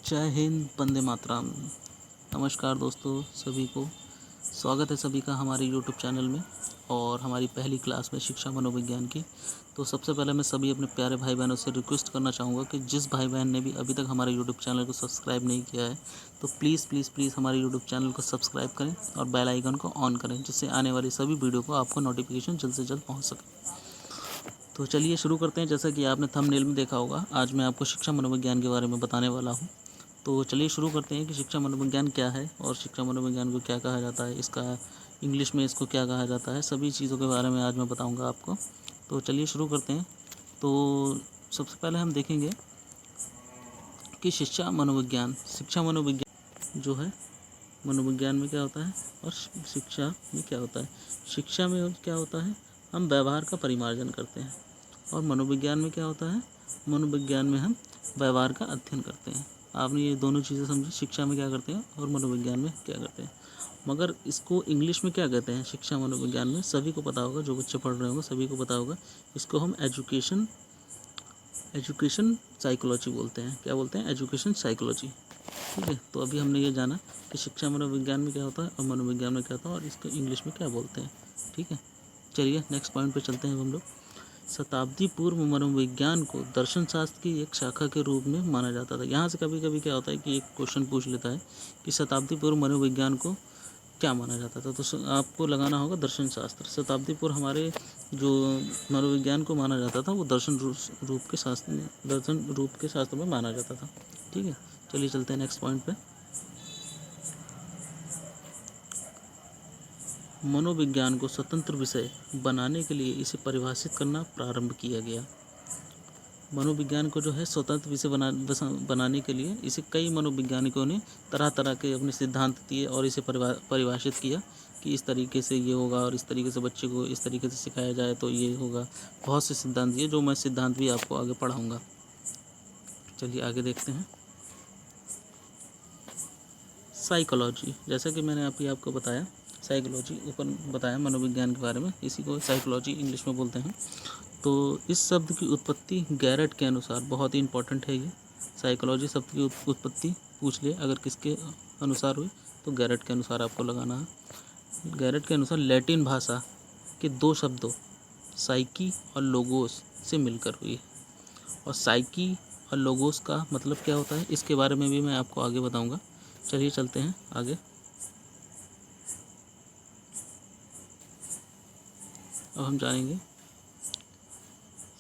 जय हिंद, वंदे मातरम। नमस्कार दोस्तों, सभी को स्वागत है सभी का हमारे यूट्यूब चैनल में और हमारी पहली क्लास में शिक्षा मनोविज्ञान की। तो सबसे पहले मैं सभी अपने प्यारे भाई बहनों से रिक्वेस्ट करना चाहूँगा कि जिस भाई बहन ने भी अभी तक हमारे यूट्यूब चैनल को सब्सक्राइब नहीं किया है तो प्लीज़ प्लीज़ प्लीज़ हमारे यूट्यूब चैनल को सब्सक्राइब करें और बेल आइकन को ऑन करें, जिससे आने वाली सभी वीडियो को आपको नोटिफिकेशन जल्द से जल्द पहुँच सके। तो चलिए शुरू करते हैं। जैसा कि आपने थंबनेल में देखा होगा, आज मैं आपको शिक्षा मनोविज्ञान के बारे में बताने वाला हूँ। तो चलिए शुरू करते हैं कि शिक्षा मनोविज्ञान क्या है और शिक्षा मनोविज्ञान को क्या कहा जाता है, इसका इंग्लिश में इसको क्या कहा जाता है, सभी चीज़ों के बारे में आज मैं बताऊंगा आपको। तो चलिए शुरू करते हैं। तो सबसे पहले हम देखेंगे कि शिक्षा मनोविज्ञान जो है, मनोविज्ञान में क्या होता है और शिक्षा में क्या होता है। शिक्षा में क्या होता है, हम व्यवहार का परिमार्जन करते हैं, और मनोविज्ञान में क्या होता है, मनोविज्ञान में हम व्यवहार का अध्ययन करते हैं। आपने ये दोनों चीज़ें समझी, शिक्षा में क्या करते हैं और मनोविज्ञान में क्या करते हैं। मगर इसको इंग्लिश में क्या कहते हैं शिक्षा मनोविज्ञान में, सभी को पता होगा, जो बच्चे पढ़ रहे होंगे सभी को पता होगा। इसको हम एजुकेशन साइकोलॉजी बोलते हैं। क्या बोलते हैं? Education psychology. ठीक है, तो अभी हमने ये जाना कि शिक्षा मनोविज्ञान में क्या होता है और मनोविज्ञान में क्या होता है और इसको इंग्लिश में क्या बोलते हैं। ठीक है, चलिए नेक्स्ट पॉइंट पे चलते हैं हम लोग। शताब्दी पूर्व मनोविज्ञान को दर्शन शास्त्र की एक शाखा के रूप में माना जाता था। यहाँ से कभी कभी क्या होता है कि एक क्वेश्चन पूछ लेता है कि शताब्दी पूर्व मनोविज्ञान को क्या माना जाता था, तो आपको लगाना होगा दर्शन शास्त्र। शताब्दी पूर्व हमारे जो मनोविज्ञान को माना जाता था वो दर्शन रूप के शास्त्र में माना जाता था। ठीक है, चलिए चलते हैं नेक्स्ट पॉइंट पे। मनोविज्ञान को स्वतंत्र विषय बनाने के लिए इसे परिभाषित करना प्रारंभ किया गया। मनोविज्ञान को जो है स्वतंत्र विषय बनाने के लिए इसे कई मनोवैज्ञानिकों ने तरह तरह के अपने सिद्धांत दिए और इसे परिभाषित किया कि इस तरीके से ये होगा और इस तरीके से बच्चे को इस तरीके से सिखाया जाए तो ये होगा। बहुत से सिद्धांत दिए, जो मैं सिद्धांत भी आपको आगे पढ़ाऊँगा। चलिए आगे देखते हैं। साइकोलॉजी, जैसा कि मैंने अभी आपको बताया, साइकोलॉजी ऊपर बताया मनोविज्ञान के बारे में, इसी को साइकोलॉजी इंग्लिश में बोलते हैं। तो इस शब्द की उत्पत्ति गैरेट के अनुसार, बहुत ही इंपॉर्टेंट है ये, साइकोलॉजी शब्द की उत्पत्ति पूछ ले अगर किसके अनुसार हुई तो गैरेट के अनुसार आपको लगाना है। गैरेट के अनुसार लैटिन भाषा के दो शब्दों साइकी और लोगोस से मिलकर हुई है। और साइकी और लोगोस का मतलब क्या होता है, इसके बारे में भी मैं आपको आगे बताऊंगा। चलिए चलते हैं आगे। अब हम जानेंगे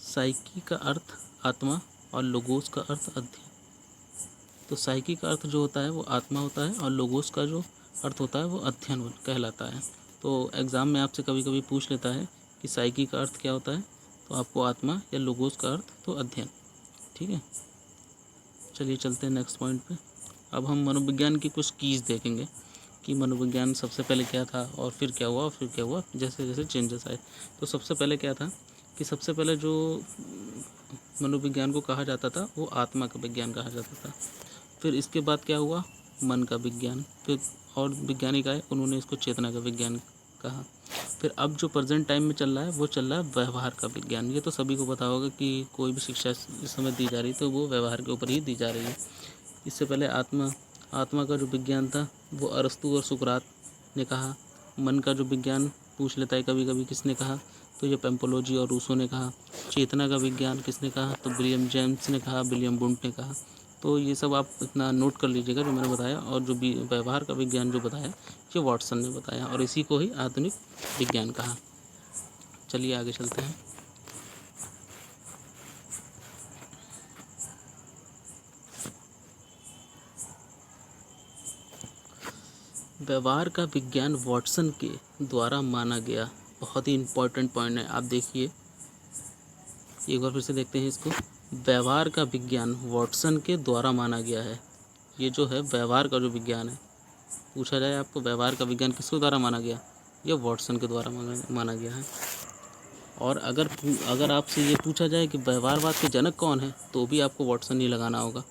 साइकी का अर्थ आत्मा और लोगोस का अर्थ अध्ययन। तो साइकी का अर्थ जो होता है वो आत्मा होता है और लोगोस का जो अर्थ होता है वो अध्ययन कहलाता है। तो एग्ज़ाम में आपसे कभी कभी पूछ लेता है कि साइकी का अर्थ क्या होता है, तो आपको आत्मा या लोगोस का अर्थ तो अध्ययन। ठीक है, चलिए चलते हैं नेक्स्ट पॉइंट पे। अब हम मनोविज्ञान की कुछ कीज़ देखेंगे कि मनोविज्ञान सबसे पहले क्या था और फिर क्या हुआ और फिर क्या हुआ, जैसे जैसे चेंजेस आए। तो सबसे पहले क्या था कि सबसे पहले जो मनोविज्ञान को कहा जाता था वो आत्मा का विज्ञान कहा जाता था। फिर इसके बाद क्या हुआ, मन का विज्ञान। फिर और वैज्ञानिक आए, उन्होंने इसको चेतना का विज्ञान कहा। फिर अब जो प्रेजेंट टाइम में चल रहा है वो चल रहा है व्यवहार का विज्ञान। ये तो सभी को पता होगा कि कोई भी शिक्षा इस समय दी जा रही तो वो व्यवहार के ऊपर ही दी जा रही है। इससे पहले आत्मा का जो विज्ञान था वो अरस्तू और सुकरात ने कहा। मन का जो विज्ञान पूछ लेता है कभी कभी किसने कहा, तो ये पेम्पोलॉजी और रूसो ने कहा। चेतना का विज्ञान किसने कहा, तो विलियम जेम्स ने कहा, विलियम वुंट ने कहा। तो ये सब आप इतना नोट कर लीजिएगा जो मैंने बताया। और जो भी व्यवहार का विज्ञान जो बताया ये वाटसन ने बताया, और इसी को ही आधुनिक विज्ञान कहा। चलिए आगे चलते हैं। व्यवहार का विज्ञान वाटसन के द्वारा माना गया। बहुत ही इम्पोर्टेंट पॉइंट है, आप देखिए एक बार फिर से देखते हैं इसको। व्यवहार का विज्ञान वाटसन के द्वारा माना गया है। ये जो है व्यवहार का जो विज्ञान है, पूछा जाए आपको व्यवहार का विज्ञान किसके द्वारा माना गया, ये वाटसन के द्वारा माना गया है। और अगर आपसे ये पूछा जाए कि व्यवहारवाद के जनक कौन है, तो भी आपको वाटसन ही लगाना होगा।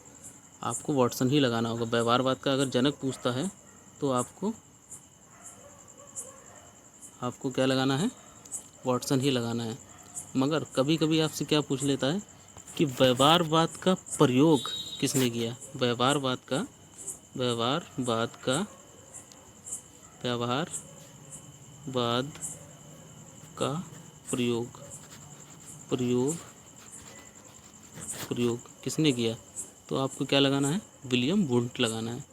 आपको वाटसन ही लगाना होगा। व्यवहारवाद का अगर जनक पूछता है तो आपको क्या लगाना है, वाटसन ही लगाना है। मगर कभी कभी आपसे क्या पूछ लेता है कि व्यवहारवाद का प्रयोग किसने किया? व्यवहारवाद का प्रयोग किसने किया? तो आपको क्या लगाना है? विलियम वुंट लगाना है।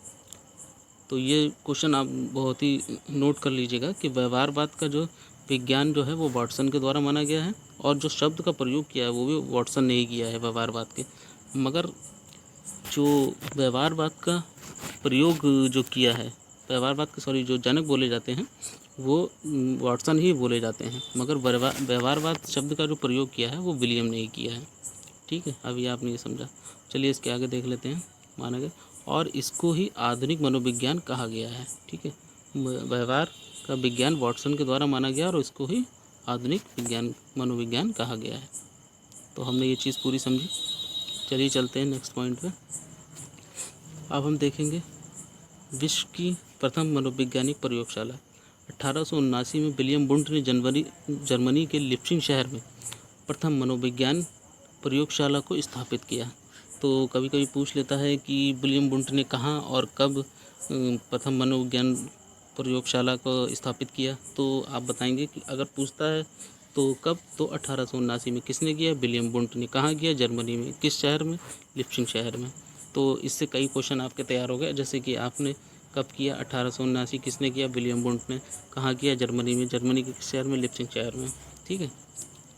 तो ये क्वेश्चन आप बहुत ही नोट कर लीजिएगा कि व्यवहारवाद का जो विज्ञान जो है वो वाटसन के द्वारा माना गया है, और जो शब्द का प्रयोग किया है वो भी वाटसन ने ही किया है व्यवहारवाद के। मगर जो व्यवहारवाद का प्रयोग जो किया है, जो जनक बोले जाते हैं वो वाटसन ही बोले जाते हैं, मगर व्यवहारवाद शब्द का जो प्रयोग किया है वो विलियम ने ही किया है। ठीक है, अभी आपने ये समझा। चलिए इसके आगे देख लेते हैं। माना गया और इसको ही आधुनिक मनोविज्ञान कहा गया है। ठीक है, व्यवहार का विज्ञान वाटसन के द्वारा माना गया और इसको ही आधुनिक मनोविज्ञान कहा गया है। तो हमने ये चीज़ पूरी समझी। चलिए चलते हैं नेक्स्ट पॉइंट पे। अब हम देखेंगे विश्व की प्रथम मनोवैज्ञानिक प्रयोगशाला। 1879 में विलियम वुंट ने जर्मनी के लिप्सिंग शहर में प्रथम मनोविज्ञान प्रयोगशाला को स्थापित किया। तो कभी कभी पूछ लेता है कि विलियम वुंट ने कहाँ और कब प्रथम मनोविज्ञान प्रयोगशाला को स्थापित किया। तो आप बताएंगे कि अगर पूछता है तो कब, तो 1879 में। किसने किया? विलियम वुंट ने। कहाँ किया? जर्मनी में। किस शहर में? लिप्सिंग शहर में। तो इससे कई क्वेश्चन आपके तैयार हो गए, जैसे कि आपने कब किया? 1879। किसने किया? विलियम वुंट ने। कहाँ किया? जर्मनी में। जर्मनी के किस शहर में? लिप्सिंग शहर में। ठीक है,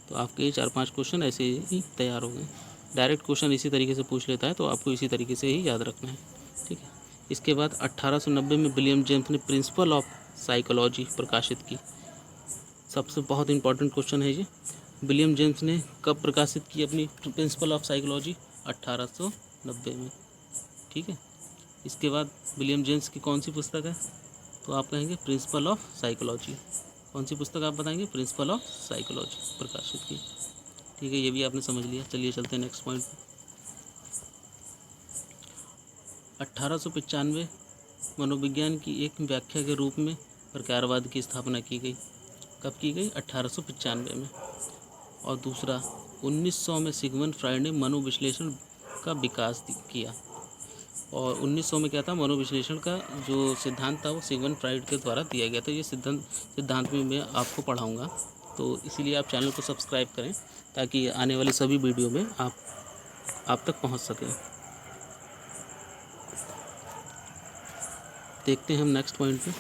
तो आपके 4-5 क्वेश्चन ऐसे ही तैयार हो गए। डायरेक्ट क्वेश्चन इसी तरीके से पूछ लेता है, तो आपको इसी तरीके से ही याद रखना है। ठीक है, इसके बाद 1890 में विलियम जेम्स ने प्रिंसिपल ऑफ साइकोलॉजी प्रकाशित की। सबसे बहुत इंपॉर्टेंट क्वेश्चन है ये। विलियम जेम्स ने कब प्रकाशित की अपनी प्रिंसिपल ऑफ साइकोलॉजी? 1890 में। ठीक है, इसके बाद विलियम जेम्स की कौन सी पुस्तक है? तो आप कहेंगे प्रिंसिपल ऑफ साइकोलॉजी। कौन सी पुस्तक आप बताएंगे? प्रिंसिपल ऑफ साइकोलॉजी प्रकाशित की। ठीक है, ये भी आपने समझ लिया। चलिए चलते हैं नेक्स्ट पॉइंट पे। 1895 मनोविज्ञान की एक व्याख्या के रूप में प्रकारवाद की स्थापना की गई। कब की गई? 1895 में। और दूसरा 1900 में सिगमंड फ्राइड ने मनोविश्लेषण का विकास किया। और 1900 में क्या था? मनोविश्लेषण का जो सिद्धांत था वो सिगमंड फ्राइड के द्वारा दिया गया था। ये सिद्धांत में मैं आपको पढ़ाऊँगा, तो इसीलिए आप चैनल को सब्सक्राइब करें ताकि आने वाली सभी वीडियो में आप तक पहुंच सकें। देखते हैं हम नेक्स्ट पॉइंट पे।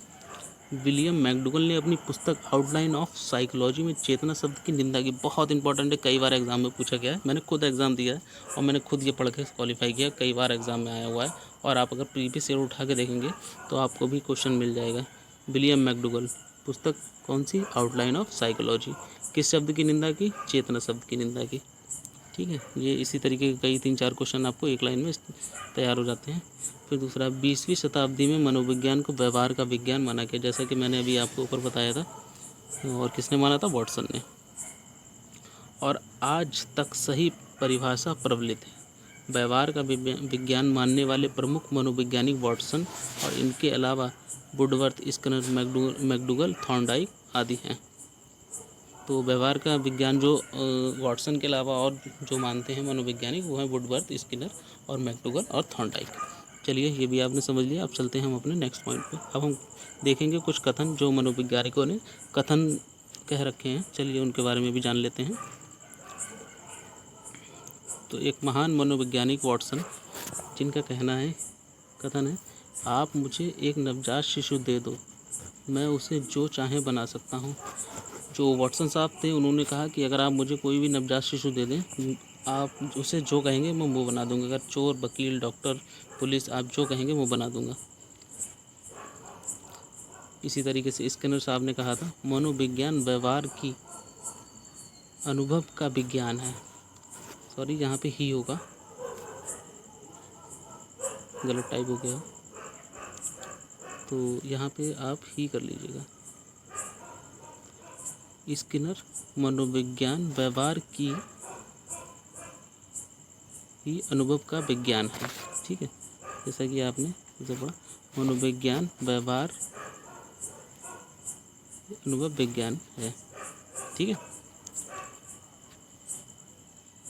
विलियम मैकडूगल ने अपनी पुस्तक आउटलाइन ऑफ साइकोलॉजी में चेतना शब्द की निंदा की। बहुत इंपॉर्टेंट है, कई बार एग्जाम में पूछा गया है। मैंने खुद एग्ज़ाम दिया है और मैंने खुद ये पढ़ के क्वालिफाई किया, कई बार एग्जाम में आया हुआ है। और आप अगर प्रीवियस ईयर उठा के देखेंगे तो आपको भी क्वेश्चन मिल जाएगा। विलियम मैकडूगल, पुस्तक कौन सी? Outline of psychology. किस शब्द की निंदा की? चेतना शब्द की निंदा की। ठीक है, ये इसी तरीके के कई 3-4 क्वेश्चन आपको एक लाइन में तैयार हो जाते हैं। फिर दूसरा, 20वीं शताब्दी में मनोविज्ञान को व्यवहार का विज्ञान माना गया, जैसा कि मैंने अभी आपको ऊपर बताया था। और किसने माना था? वाटसन ने। और आज तक सही परिभाषा प्रबलित है। व्यवहार का विज्ञान मानने वाले प्रमुख मनोवैज्ञानिक वाटसन और इनके अलावा वुडवर्थ, स्किनर, मैकडूगल, थॉर्नडाइक आदि हैं। तो व्यवहार का विज्ञान जो वाटसन के अलावा और जो मानते हैं मनोवैज्ञानिक वो हैं वुडवर्थ, स्किनर और मैकडूगल और थॉर्नडाइक। चलिए ये भी आपने समझ लिया। अब चलते हैं हम अपने नेक्स्ट पॉइंट पे। अब हम देखेंगे कुछ कथन जो मनोवैज्ञानिकों ने कथन कह रखे हैं। चलिए उनके बारे में भी जान लेते हैं। तो एक महान मनोवैज्ञानिक वाटसन, जिनका कथन है, आप मुझे एक नवजात शिशु दे दो, मैं उसे जो चाहे बना सकता हूँ। जो वाटसन साहब थे उन्होंने कहा कि अगर आप मुझे कोई भी नवजात शिशु दे दें, आप उसे जो कहेंगे मैं वो बना दूंगा। अगर चोर, वकील, डॉक्टर, पुलिस, आप जो कहेंगे वो बना दूंगा। इसी तरीके से स्किनर साहब ने कहा था, मनोविज्ञान व्यवहार की अनुभव का विज्ञान है। सॉरी, यहाँ पे ही होगा, गलत टाइप हो गया, तो यहाँ पे आप ही कर लीजिएगा। स्किनर, मनोविज्ञान व्यवहार की ही अनुभव का विज्ञान है। ठीक है, जैसा कि आपने इसे पढ़ा, मनोविज्ञान व्यवहार अनुभव विज्ञान है। ठीक है,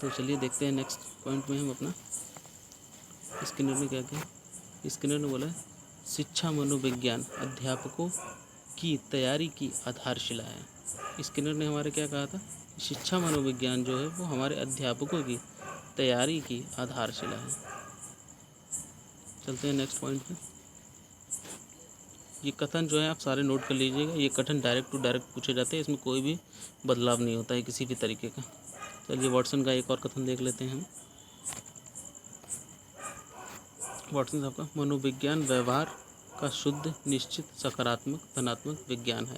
तो चलिए देखते हैं नेक्स्ट पॉइंट में हम अपना। स्किनर ने क्या किया, स्किनर ने बोला शिक्षा मनोविज्ञान अध्यापकों की तैयारी की आधारशिला है। स्किनर ने हमारे क्या कहा था, शिक्षा मनोविज्ञान जो है वो हमारे अध्यापकों की तैयारी की आधारशिला है। चलते हैं नेक्स्ट पॉइंट पे। ये कथन जो है आप सारे नोट कर लीजिएगा, ये कथन डायरेक्ट टू डायरेक्ट पूछे जाते हैं, इसमें कोई भी बदलाव नहीं होता है किसी भी तरीके का। चलिए वाटसन का एक और कथन देख लेते हैं हम। वाटसन साहब का, मनोविज्ञान व्यवहार का शुद्ध निश्चित सकारात्मक धनात्मक विज्ञान है।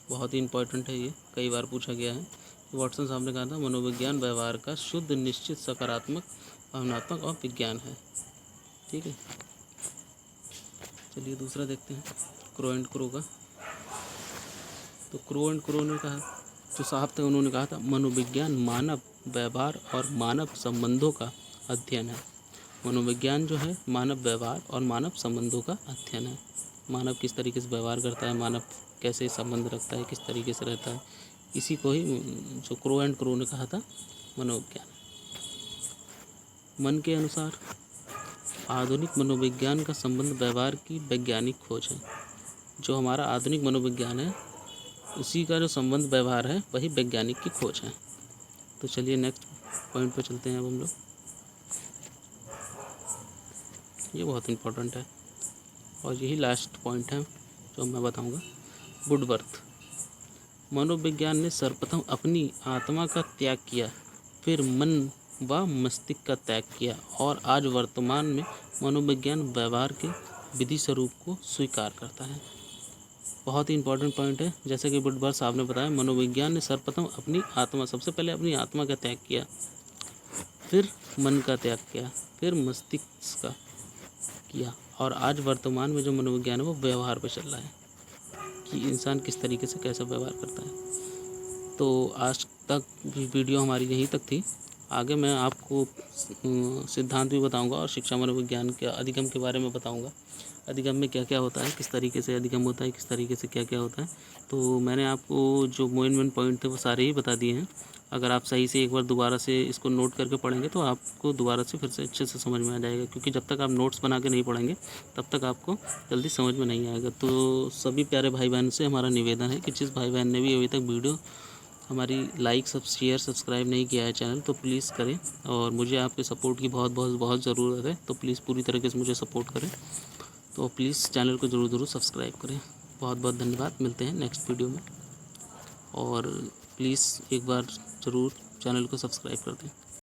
बहुत ही इंपॉर्टेंट है, ये कई बार पूछा गया है। वाटसन साहब ने कहा था मनोविज्ञान व्यवहार का शुद्ध निश्चित सकारात्मक भावनात्मक और विज्ञान है। ठीक है, चलिए दूसरा देखते हैं क्रो एंड क्रो का। तो क्रो एंड क्रो ने कहा, जो साहब थे उन्होंने कहा था मनोविज्ञान मानव व्यवहार और मानव संबंधों का अध्ययन है। मनोविज्ञान जो है मानव व्यवहार और मानव संबंधों का अध्ययन है। मानव किस तरीके से व्यवहार करता है, मानव कैसे संबंध रखता है, किस तरीके से रहता है, इसी को ही जो क्रो एंड क्रो ने कहा था मनोविज्ञान। मन के अनुसार आधुनिक मनोविज्ञान का संबंध व्यवहार की वैज्ञानिक खोज है। जो हमारा आधुनिक मनोविज्ञान है उसी का जो संबंध व्यवहार है वही वैज्ञानिक की खोज है। तो चलिए नेक्स्ट पॉइंट पे चलते हैं अब हम लोग। ये बहुत इम्पोर्टेंट है और यही लास्ट पॉइंट है जो मैं बताऊंगा। वुडवर्थ, मनोविज्ञान ने सर्वप्रथम अपनी आत्मा का त्याग किया, फिर मन व मस्तिष्क का त्याग किया और आज वर्तमान में मनोविज्ञान व्यवहार के विधि स्वरूप को स्वीकार करता है। बहुत ही इंपॉर्टेंट पॉइंट है। जैसे कि वुडवर्थ साहब ने बताया, मनोविज्ञान ने सर्वप्रथम अपनी आत्मा, सबसे पहले अपनी आत्मा का त्याग किया, फिर मन का त्याग किया, फिर मस्तिष्क का किया और आज वर्तमान में जो मनोविज्ञान है वो व्यवहार पे चल रहा है कि इंसान किस तरीके से कैसा व्यवहार करता है। तो आज तक भी वीडियो हमारी यहीं तक थी। आगे मैं आपको सिद्धांत भी बताऊंगा और शिक्षा मनोविज्ञान के अधिगम के बारे में बताऊंगा। अधिगम में क्या क्या होता है, किस तरीके से अधिगम होता है, किस तरीके से क्या क्या होता है। तो मैंने आपको जो मेन पॉइंट थे वो सारे ही बता दिए हैं। अगर आप सही से एक बार दोबारा से इसको नोट करके पढ़ेंगे तो आपको दोबारा से फिर से अच्छे से समझ में आ जाएगा, क्योंकि जब तक आप नोट्स बना के नहीं पढ़ेंगे तब तक आपको जल्दी समझ में नहीं आएगा। तो सभी प्यारे भाई बहन से हमारा निवेदन है कि जिस भाई बहन ने भी अभी तक वीडियो हमारी लाइक शेयर सब्सक्राइब नहीं किया है चैनल, तो प्लीज़ करें। और मुझे आपके सपोर्ट की बहुत बहुत बहुत ज़रूरत है, तो प्लीज़ पूरी तरीके से मुझे सपोर्ट करें। तो प्लीज़ चैनल को ज़रूर सब्सक्राइब करें। बहुत बहुत धन्यवाद, मिलते हैं नेक्स्ट वीडियो में। और प्लीज़ एक बार ज़रूर चैनल को सब्सक्राइब कर दें।